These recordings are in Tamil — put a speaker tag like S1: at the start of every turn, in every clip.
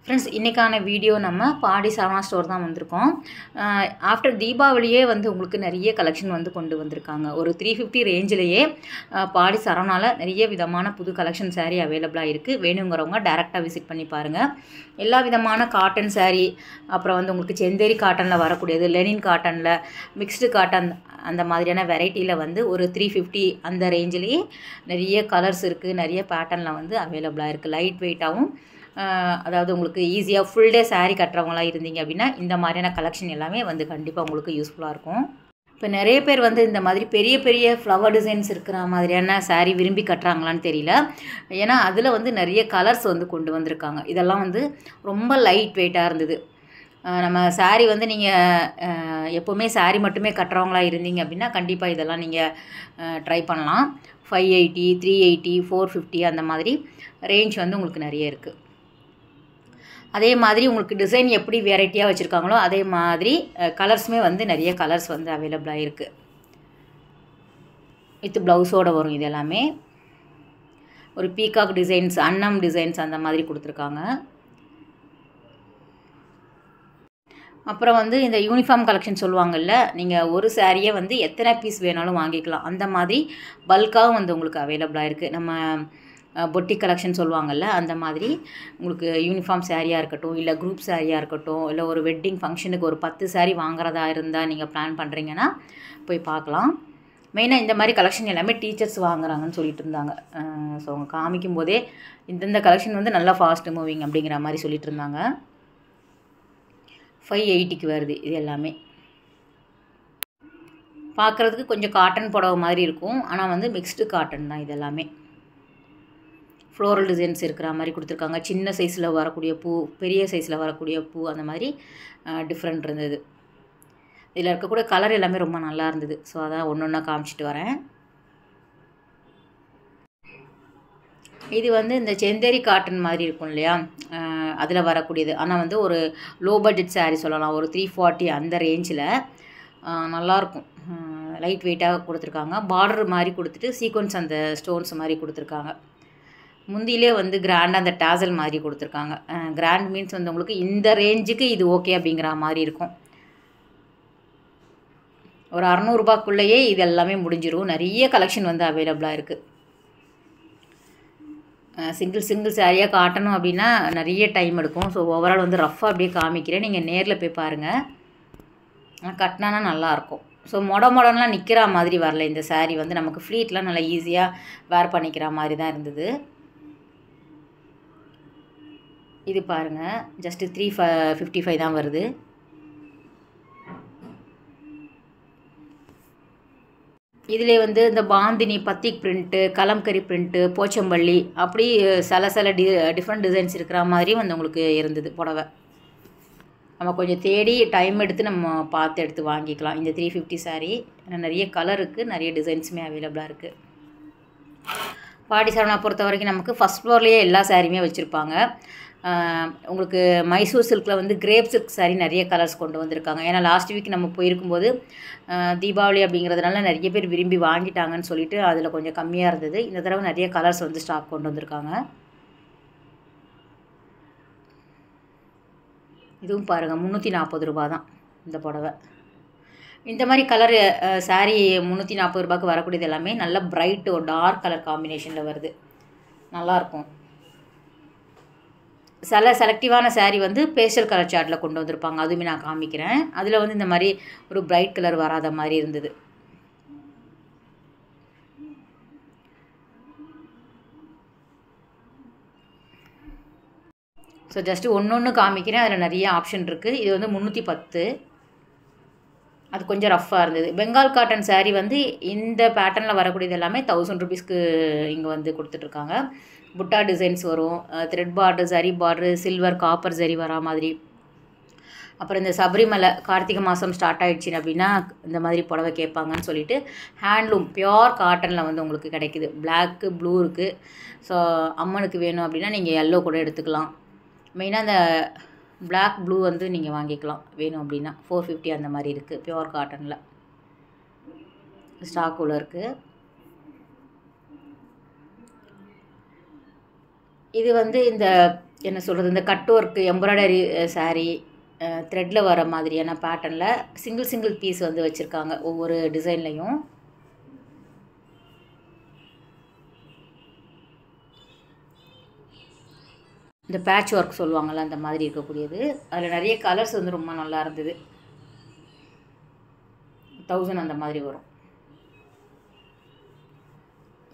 S1: ஃப்ரெண்ட்ஸ், இன்றைக்கான வீடியோ நம்ம பாடி சரவணா ஸ்டோர் தான் வந்திருக்கோம். ஆஃப்டர் தீபாவளியே வந்து உங்களுக்கு நிறைய கலெக்ஷன் வந்து கொண்டு வந்திருக்காங்க. ஒரு 350 ரேஞ்சிலேயே பாடி சரவணாவில் நிறைய விதமான புது கலெக்ஷன் saree அவைலபிளாக இருக்குது. வேணுங்கிறவங்க டேரெக்டாக விசிட் பண்ணி பாருங்கள். எல்லா விதமான காட்டன் saree, அப்புறம் வந்து உங்களுக்கு செந்தேரி காட்டனில் வரக்கூடியது, லெனின் காட்டனில், மிக்ஸ்டு காட்டன், அந்த மாதிரியான வெரைட்டியில் வந்து ஒரு 350 அந்த ரேஞ்சிலேயே நிறைய கலர்ஸ் இருக்குது. நிறைய பேட்டர்னில் வந்து அவைலபிளாக இருக்குது. லைட் வெயிட்டாகவும், அதாவது உங்களுக்கு ஈஸியாக ஃபுல் டே saree கட்டுறவங்களாம் இருந்தீங்க அப்படின்னா இந்த மாதிரியான கலெக்ஷன் எல்லாமே வந்து கண்டிப்பாக உங்களுக்கு யூஸ்ஃபுல்லாக இருக்கும். இப்போ நிறைய பேர் வந்து இந்த மாதிரி பெரிய பெரிய ஃப்ளவர் டிசைன்ஸ் இருக்கிற மாதிரியான saree விரும்பி கட்டுறாங்களான்னு தெரியல. ஏன்னா அதில் வந்து நிறைய கலர்ஸ் வந்து கொண்டு வந்திருக்காங்க. இதெல்லாம் வந்து ரொம்ப லைட் வெயிட்டாக இருந்தது. நம்ம saree வந்து நீங்கள் எப்போவுமே saree மட்டுமே கட்டுறவங்களா இருந்தீங்க அப்படின்னா கண்டிப்பாக இதெல்லாம் நீங்கள் ட்ரை பண்ணலாம். 580, 380, 450 அந்த மாதிரி ரேஞ்ச் வந்து உங்களுக்கு நிறைய இருக்குது. அதே மாதிரி உங்களுக்கு டிசைன் எப்படி வெரைட்டியாக வச்சுருக்காங்களோ அதே மாதிரி கலர்ஸுமே வந்து நிறைய கலர்ஸ் வந்து அவைலபிளாக இருக்குது. வித் ப்ளவுஸோடு வரும். இது எல்லாமே ஒரு பீகாக் டிசைன்ஸ், அன்னம் டிசைன்ஸ் அந்த மாதிரி கொடுத்துருக்காங்க. அப்புறம் வந்து இந்த யூனிஃபார்ம் கலெக்ஷன் சொல்லுவாங்கள்ல, நீங்கள் ஒரு சாரியை வந்து எத்தனை பீஸ் வேணாலும் வாங்கிக்கலாம். அந்த மாதிரி பல்காகவும் வந்து உங்களுக்கு அவைலபிளாக இருக்குது. நம்ம பொட்டிக் கலெக்ஷன் சொல்லுவாங்கள்ல, அந்த மாதிரி உங்களுக்கு யூனிஃபார்ம் சாரியாக இருக்கட்டும், இல்லை குரூப் சாரியாக இருக்கட்டும், இல்லை ஒரு வெட்டிங் ஃபங்க்ஷனுக்கு ஒரு 10 சாரி வாங்குறதா இருந்தால் நீங்கள் பிளான் பண்ணுறீங்கன்னா போய் பார்க்கலாம். மெயினாக இந்த மாதிரி கலெக்ஷன் எல்லாமே டீச்சர்ஸ் வாங்குறாங்கன்னு சொல்லிட்டு இருந்தாங்க. ஸோ அவங்க காமிக்கும் போதே இந்தந்த கலெக்ஷன் வந்து நல்லா ஃபாஸ்ட் மூவிங் அப்படிங்கிற மாதிரி சொல்லிட்டு இருந்தாங்க. 580க்கு வருது இது எல்லாமே. பார்க்குறதுக்கு கொஞ்சம் காட்டன் புடவை மாதிரி இருக்கும். ஆனால் வந்து மிக்ஸ்டு காட்டன் தான் இது எல்லாமே. ஃப்ளோரல் டிசைன்ஸ் இருக்கிற மாதிரி கொடுத்துருக்காங்க. சின்ன சைஸில் வரக்கூடிய பூ, பெரிய சைஸில் வரக்கூடிய பூ, அந்த மாதிரி டிஃப்ரெண்ட் இருந்தது. இதில் இருக்கக்கூடிய கலர் எல்லாமே ரொம்ப நல்லா இருந்தது. ஸோ அதான் ஒன்று ஒன்றா காமிச்சிட்டு வரேன். இது வந்து இந்த செந்தேரி காட்டன் மாதிரி இருக்கும் இல்லையா, அதில் வரக்கூடியது. ஆனால் வந்து ஒரு லோ பட்ஜெட் saree சொல்லலாம். ஒரு 340 அந்த ரேஞ்சில் நல்லாயிருக்கும். லைட் வெயிட்டாக கொடுத்துருக்காங்க. பார்டர் மாதிரி கொடுத்துட்டு சீக்வன்ஸ் அந்த ஸ்டோன்ஸ் மாதிரி கொடுத்துருக்காங்க. முந்தியிலே வந்து கிராண்டாக அந்த டாசல் மாதிரி கொடுத்துருக்காங்க. கிராண்ட் மீன்ஸ் வந்து உங்களுக்கு இந்த ரேஞ்சுக்கு இது ஓகே அப்படிங்கிற மாதிரி இருக்கும். ஒரு 600 ரூபாய்க்குள்ளேயே இது எல்லாமே முடிஞ்சிடும். நிறைய கலெக்ஷன் வந்து அவைலபிளாக இருக்குது. சிங்கிள் சாரியாக காட்டணும் அப்படின்னா நிறைய டைம் எடுக்கும். ஸோ ஓவரால் வந்து ரஃப்பாக அப்படியே காமிக்கிறேன். நீங்கள் நேரில் போய் பாருங்கள். கட்டினானா நல்லாயிருக்கும். ஸோ மொடலாம் நிற்கிற மாதிரி வரல. இந்த saree வந்து நமக்கு ஃப்ளீட்லாம் நல்லா ஈஸியாக வேர் பண்ணிக்கிற மாதிரி தான் இருந்தது. இது பாருங்கள், ஜஸ்ட்டு 355 தான் வருது. இதிலே வந்து இந்த பாந்தினி, பத்திக் பிரிண்ட்டு, கலம்கரி பிரிண்ட்டு, போச்சம்பள்ளி, அப்படி சில டிஃப்ரெண்ட் டிசைன்ஸ் இருக்கிற மாதிரி வந்து உங்களுக்கு இருந்தது புடவை. நம்ம கொஞ்சம் தேடி டைம் எடுத்து நம்ம பார்த்து எடுத்து வாங்கிக்கலாம். இந்த 350 saree நிறைய கலர் இருக்குது, நிறைய டிசைன்ஸுமே அவைலபிளாக இருக்குது. பாடி சரவணா பொறுத்த வரைக்கும் நமக்கு ஃபஸ்ட் ஃப்ளோர்லேயே எல்லா சாரியுமே வச்சுருப்பாங்க. உங்களுக்கு மைசூர் சில்கில் வந்து கிரேப் சில்க் saree நிறைய கலர்ஸ் கொண்டு வந்திருக்காங்க. ஏன்னா லாஸ்ட் வீக் நம்ம போயிருக்கும்போது தீபாவளி அப்படிங்கிறதுனால நிறைய பேர் விரும்பி வாங்கிட்டாங்கன்னு சொல்லிட்டு அதில் கொஞ்சம் கம்மியாக இருந்தது. இந்த தடவை நிறைய கலர்ஸ் வந்து ஸ்டாக் கொண்டு வந்திருக்காங்க. இதுவும் பாருங்கள், 340 ரூபா தான் இந்த புடவை. இந்த மாதிரி கலர் saree 340 ரூபாய்க்கு வரக்கூடியது எல்லாமே நல்ல பிரைட்டு ஒரு டார்க் கலர் காம்பினேஷனில் வருது. நல்லாயிருக்கும். செலக்டிவான saree வந்து பேஸ்டல் கலர் சார்ட்டில் கொண்டு வந்திருப்பாங்க. அதுவுமே நான் காமிக்கிறேன். அதில் வந்து இந்த மாதிரி ஒரு பிரைட் கலர் வராத மாதிரி இருந்தது. ஸோ ஜஸ்ட்டு ஒன்று காமிக்கிறேன். அதில் நிறைய ஆப்ஷன் இருக்குது. இது வந்து 310. அது கொஞ்சம் ரஃப்பாக இருந்தது. பெங்கால் காட்டன் saree வந்து இந்த பேட்டர்னில் வரக்கூடியது எல்லாமே 1000 ருபீஸ்க்கு இங்கே வந்து கொடுத்துட்ருக்காங்க. புட்டா டிசைன்ஸ் வரும், த்ரெட் பார்டர், சரி பார்டரு, சில்வர், காப்பர் சரி வரா மாதிரி. அப்புறம் இந்த சபரிமலை கார்த்திகை மாதம் ஸ்டார்ட் ஆகிடுச்சு அப்படின்னா இந்த மாதிரி புடவை கேட்பாங்கன்னு சொல்லிட்டு ஹேண்ட்லூம் பியோர் காட்டனில் வந்து உங்களுக்கு கிடைக்குது. பிளாக்கு, ப்ளூ இருக்குது. ஸோ அம்மனுக்கு வேணும் அப்படின்னா நீங்கள் எல்லோ கூட எடுத்துக்கலாம். மெயினாக அந்த பிளாக், ப்ளூ வந்து நீங்கள் வாங்கிக்கலாம் வேணும் அப்படின்னா. 450 அந்த மாதிரி இருக்குது. பியோர் காட்டனில் ஸ்டாக் உள்ள இருக்குது. இது வந்து இந்த என்ன சொல்கிறது, இந்த கட் ஒர்க்கு எம்ப்ராய்டரி saree த்ரெட்டில் வர மாதிரியான பேட்டர்னில் சிங்கிள் பீஸ் வந்து வச்சுருக்காங்க ஒவ்வொரு டிசைன்லையும். இந்த பேட்ச் ஒர்க் சொல்லுவாங்கள்ல, அந்த மாதிரி இருக்கக்கூடியது. அதில் நிறைய கலர்ஸ் வந்து ரொம்ப நல்லா இருந்தது. 1000 அந்த மாதிரி வரும்.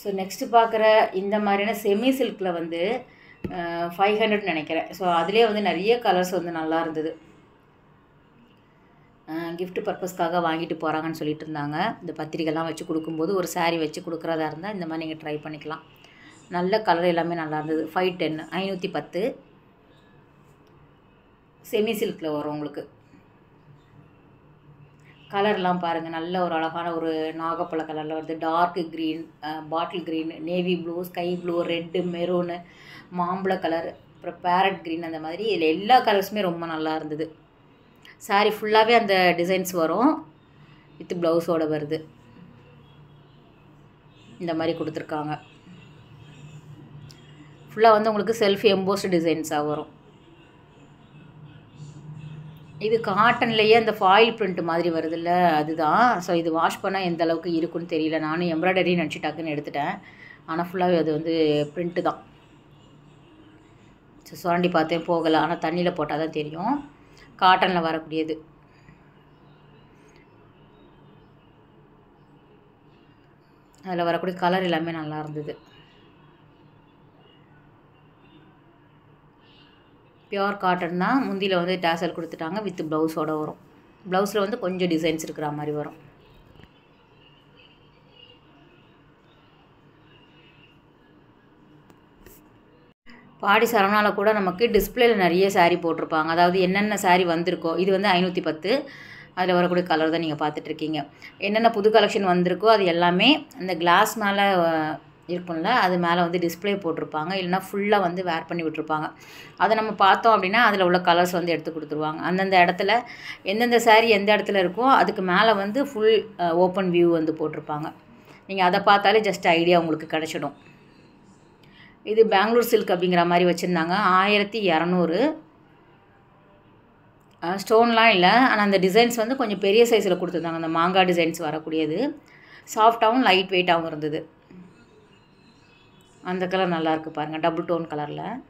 S1: ஸோ நெக்ஸ்ட்டு பார்க்குற இந்த மாதிரியான செமி சில்கில் வந்து 500 நினைக்கிறேன். ஸோ அதிலே வந்து நிறைய கலர்ஸ் வந்து நல்லா இருந்தது. கிஃப்ட் பர்பஸ்க்காக வாங்கிட்டு போகிறாங்கன்னு சொல்லிட்டு இருந்தாங்க. இந்த பத்திரிக்கைலாம் வச்சு கொடுக்கும்போது ஒரு saree வச்சு கொடுக்குறதா இருந்தால் இந்த மாதிரி நீங்கள் ட்ரை பண்ணிக்கலாம். நல்ல கலர் எல்லாமே நல்லா இருந்தது. 510 510 செமி சில்கில் வரும் உங்களுக்கு. கலர்லாம் பாருங்கள், நல்ல ஒரு அழகான ஒரு நாகப்பழ கலரில் வருது. Dark green, bottle green, navy blue, sky blue, red, maroon, மாம்பழ கலர், அப்புறம் பேரட் க்ரீன், அந்த மாதிரி இதில் எல்லா கலர்ஸுமே ரொம்ப நல்லா இருந்தது. saree ஃபுல்லாகவே அந்த டிசைன்ஸ் வரும். வித் ப்ளவுஸோடு வருது. இந்த மாதிரி கொடுத்துருக்காங்க. ஃபுல்லாக வந்து உங்களுக்கு செல்ஃப் எம்போஸ்டு டிசைன்ஸாக வரும். இது காட்டன்லேயே அந்த ஃபாயில் பிரிண்ட் மாதிரி வருதுல்ல, அதுதான். ஸோ இது வாஷ் பண்ணால் எந்த அளவுக்கு இருக்குன்னு தெரியல. நானும் எம்ப்ராய்டரி நினச்சி டக்குன்னு எடுத்துட்டேன். ஆனால் ஃபுல்லாகவே அது வந்து பிரிண்ட்டு தான். ஸோ சுரண்டி பார்த்தேன், போகலை. ஆனால் தண்ணியில் போட்டால் தான் தெரியும். காட்டனில் வரக்கூடியது. அதில் வரக்கூடிய கலர் எல்லாமே நல்லா இருந்தது. பியோர் காட்டன் தான். முந்தியில் வந்து டேசல் கொடுத்துட்டாங்க. வித் ப்ளவுஸோடு வரும். ப்ளவுஸில் வந்து கொஞ்சம் டிசைன்ஸ் இருக்கிற மாதிரி வரும். பாடி சரவணாவில் கூட நமக்கு டிஸ்பிளேயில் நிறைய saree போட்டிருப்பாங்க. அதாவது என்னென்ன saree வந்திருக்கோ, இது வந்து 510. அதில் வரக்கூடிய கலர் தான் நீங்கள் பார்த்துட்ருக்கீங்க. என்னென்ன புது கலெக்ஷன் வந்திருக்கோ அது எல்லாமே அந்த கிளாஸ் மேலே இருக்கும்ல, அது மேலே வந்து டிஸ்பிளே போட்டிருப்பாங்க. இல்லைனா ஃபுல்லாக வந்து வேர் பண்ணி விட்டுருப்பாங்க. அதை நம்ம பார்த்தோம் அப்படின்னா அதில் உள்ள கலர்ஸ் வந்து எடுத்து கொடுத்துருவாங்க. அந்தந்த இடத்துல எந்தெந்த saree எந்த இடத்துல இருக்கோ அதுக்கு மேலே வந்து ஃபுல் ஓப்பன் வியூ வந்து போட்டிருப்பாங்க. நீங்கள் அதை பார்த்தாலே ஜஸ்ட் ஐடியா உங்களுக்கு கிடச்சிடும். இது பெங்களூர் சில்க் அப்படிங்கிற மாதிரி வச்சுருந்தாங்க. 1200. ஸ்டோன்லாம் இல்லை. ஆனால் அந்த டிசைன்ஸ் வந்து கொஞ்சம் பெரிய சைஸில் கொடுத்துருந்தாங்க. அந்த மாங்காய் டிசைன்ஸ் வரக்கூடியது. சாஃப்டாகவும் லைட் வெயிட்டாகவும் இருந்தது. அந்த கலர் நல்லாயிருக்கு பாருங்கள், டபுள் டோன் கலரில்.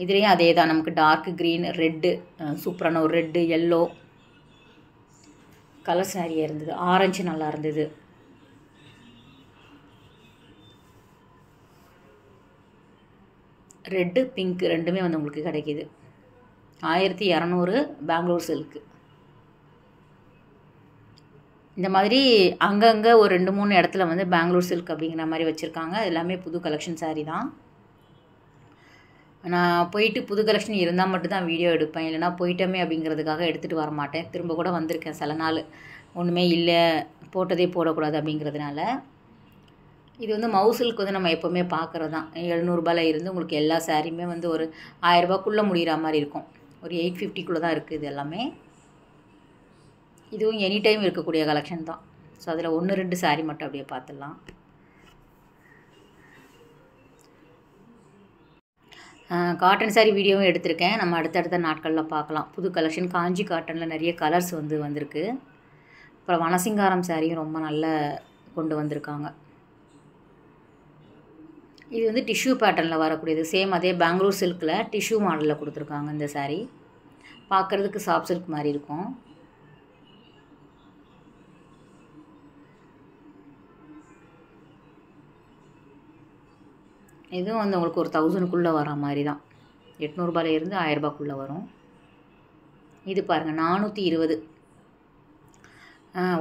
S1: இதுலேயும் அதே தான். நமக்கு டார்க் க்ரீன், ரெட்டு, சூப்பரான ஒரு ரெட்டு, எல்லோ கலர்ஸ் நிறைய இருந்தது. ஆரஞ்சு நல்லா இருந்தது. ரெட்டு, பிங்க் ரெண்டுமே வந்து உங்களுக்கு கிடைக்கிது. 1200 பெங்களூர் சில்க்கு. இந்த மாதிரி அங்கங்கே ஒரு 2-3 இடத்துல வந்து பெங்களூர் சில்க் அப்படிங்கிற மாதிரி வச்சுருக்காங்க. எல்லாமே புது கலெக்ஷன் saree தான். நான் போயிட்டு புது கலெக்ஷன் இருந்தால் மட்டும்தான் வீடியோ எடுப்பேன். இல்லைனா போயிட்டோமே அப்படிங்கிறதுக்காக எடுத்துகிட்டு வர மாட்டேன். திரும்ப கூட வந்திருக்கேன் சில நாள். ஒன்றுமே இல்லை, போட்டதே போடக்கூடாது அப்படிங்கிறதுனால. இது வந்து மவுசிலுக்கு வந்து நம்ம எப்போவுமே பார்க்குறது தான். 700 இருந்து உங்களுக்கு எல்லா சாரியுமே வந்து ஒரு 1000 ரூபாய்க்குள்ளே முடிகிற மாதிரி இருக்கும். ஒரு 850 தான் இருக்குது இது எல்லாமே. இதுவும் எனி டைம் இருக்கக்கூடிய கலெக்ஷன் தான். ஸோ அதில் 1-2 saree மட்டும் அப்படியே பார்த்துடலாம். காட்டன் saree வீடியோவும் எடுத்திருக்கேன். நம்ம அடுத்தடுத்த நாட்களில் பார்க்கலாம். புது கலெக்ஷன் காஞ்சி காட்டனில் நிறைய கலர்ஸ் வந்து வந்திருக்கு. அப்புறம் வனசிங்காரம் சாரியும் ரொம்ப நல்ல கொண்டு வந்திருக்காங்க. இது வந்து டிஷ்யூ பேட்டர்னில் வரக்கூடியது. சேம் அதே பெங்களூர் சில்கில் டிஷ்யூ மாடலில் கொடுத்துருக்காங்க. இந்த saree பார்க்குறதுக்கு சாஃப்ட் சில்க் மாதிரி இருக்கும். இதுவும் வந்து உங்களுக்கு ஒரு 1000க்குள்ளே வர மாதிரி தான். 800 1000 ரூபாய்க்குள்ளே வரும். இது பாருங்கள் 420.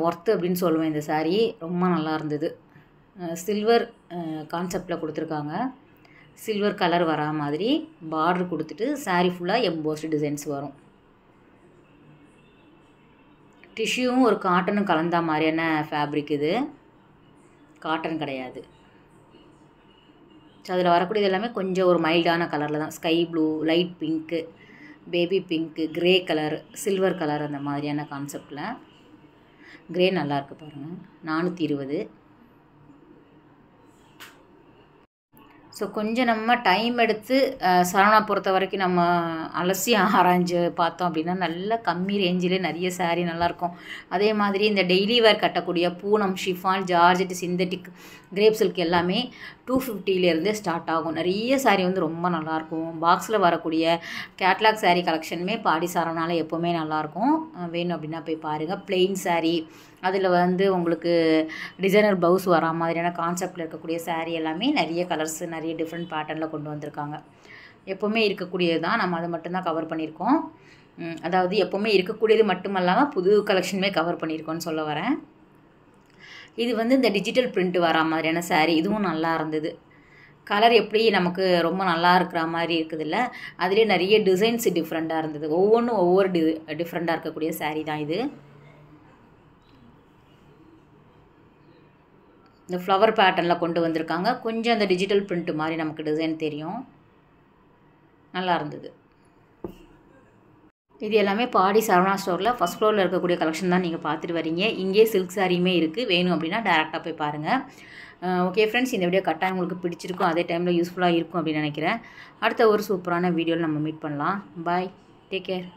S1: ஒர்த்து அப்படின்னு சொல்லுவேன். இந்த saree ரொம்ப நல்லா இருந்தது. சில்வர் கான்செப்டில் கொடுத்துருக்காங்க. சில்வர் கலர் வரா மாதிரி பார்டர் கொடுத்துட்டு saree ஃபுல்லாக எம்போஸ்டு டிசைன்ஸ் வரும். டிஷ்யூவும் ஒரு காட்டனும் கலந்தா மாதிரியான ஃபேப்ரிக். இது காட்டன் கிடையாது. ஸோ அதில் வரக்கூடியது எல்லாமே கொஞ்சம் ஒரு மைல்டான கலரில் தான். Sky blue, light pink, baby pink, grey colour, silver colour, அந்த மாதிரியான கான்செப்டில். க்ரே நல்லாயிருக்கு பாருங்கள். 420. ஸோ கொஞ்சம் நம்ம டைம் எடுத்து சரவணா பொறுத்த வரைக்கும் நம்ம அலசி ஆராய்ஞ்சு பார்த்தோம் அப்படின்னா நல்ல கம்மி ரேஞ்சிலே நிறைய saree நல்லாயிருக்கும். அதே மாதிரி இந்த டெய்லி வேர் கட்டக்கூடிய Poonam, chiffon, georgette, synthetic, grape silk எல்லாமே 250லேருந்தே ஸ்டார்ட் ஆகும். நிறைய saree வந்து ரொம்ப நல்லாயிருக்கும். பாக்ஸில் வரக்கூடிய கேட்லாக் saree கலெக்ஷனுமே பாடி சரவணால எப்போவுமே நல்லாயிருக்கும். வேணும் அப்படின்னா போய் பாருங்கள். பிளெயின் saree, அதில் வந்து உங்களுக்கு டிசைனர் ப்ளவுஸ் வரா மாதிரியான கான்செப்டில் இருக்கக்கூடிய saree எல்லாமே நிறைய கலர்ஸ், நிறைய டிஃப்ரெண்ட் பேட்டர்னில் கொண்டு வந்திருக்காங்க. எப்போவுமே இருக்கக்கூடியது தான், நம்ம அதை மட்டும்தான் கவர் பண்ணியிருக்கோம். அதாவது எப்போவுமே இருக்கக்கூடியது மட்டும் இல்லாமல் புது கலெக்ஷனுமே கவர் பண்ணியிருக்கோன்னு சொல்ல வரேன். இது வந்து இந்த டிஜிட்டல் பிரிண்ட் வரா மாதிரியான saree, இதுவும் நல்லா இருந்தது. கலர் எப்படி நமக்கு ரொம்ப நல்லா இருக்கிற மாதிரி இருக்குதுல்ல, அதிலே நிறைய டிசைன்ஸ் டிஃப்ரெண்ட்டாக இருந்தது. ஒவ்வொன்றும் ஒவ்வொரு டிஃப்ரெண்ட்டாக இருக்கக்கூடிய saree தான் இது. இந்த ஃப்ளவர் பேட்டர்னில் கொண்டு வந்திருக்காங்க. கொஞ்சம் அந்த டிஜிட்டல் பிரிண்ட் மாதிரி நமக்கு டிசைன் தெரியும். நல்லா இருந்தது. இது எல்லாமே பாடி சரவணா ஸ்டோரில் ஃபஸ்ட் ஃப்ளோரில் இருக்கக்கூடிய கலெக்ஷன் தான் நீங்கள் பார்த்துட்டு வரீங்க. இங்கே சில்க் சாரியுமே இருக்குது. வேணும் அப்படின்னா டேரெக்டாக போய் பாருங்கள். ஓகே ஃப்ரெண்ட்ஸ், இந்த வீடியோ கட்டாயம் உங்களுக்கு பிடிச்சிருக்கும், அதே டைமில் யூஸ்ஃபுல்லாக இருக்கும் அப்படின்னு நினைக்கிறேன். அடுத்த ஒரு சூப்பரான வீடியோவில் நம்ம மீட் பண்ணலாம். பாய், டேக் கேர்.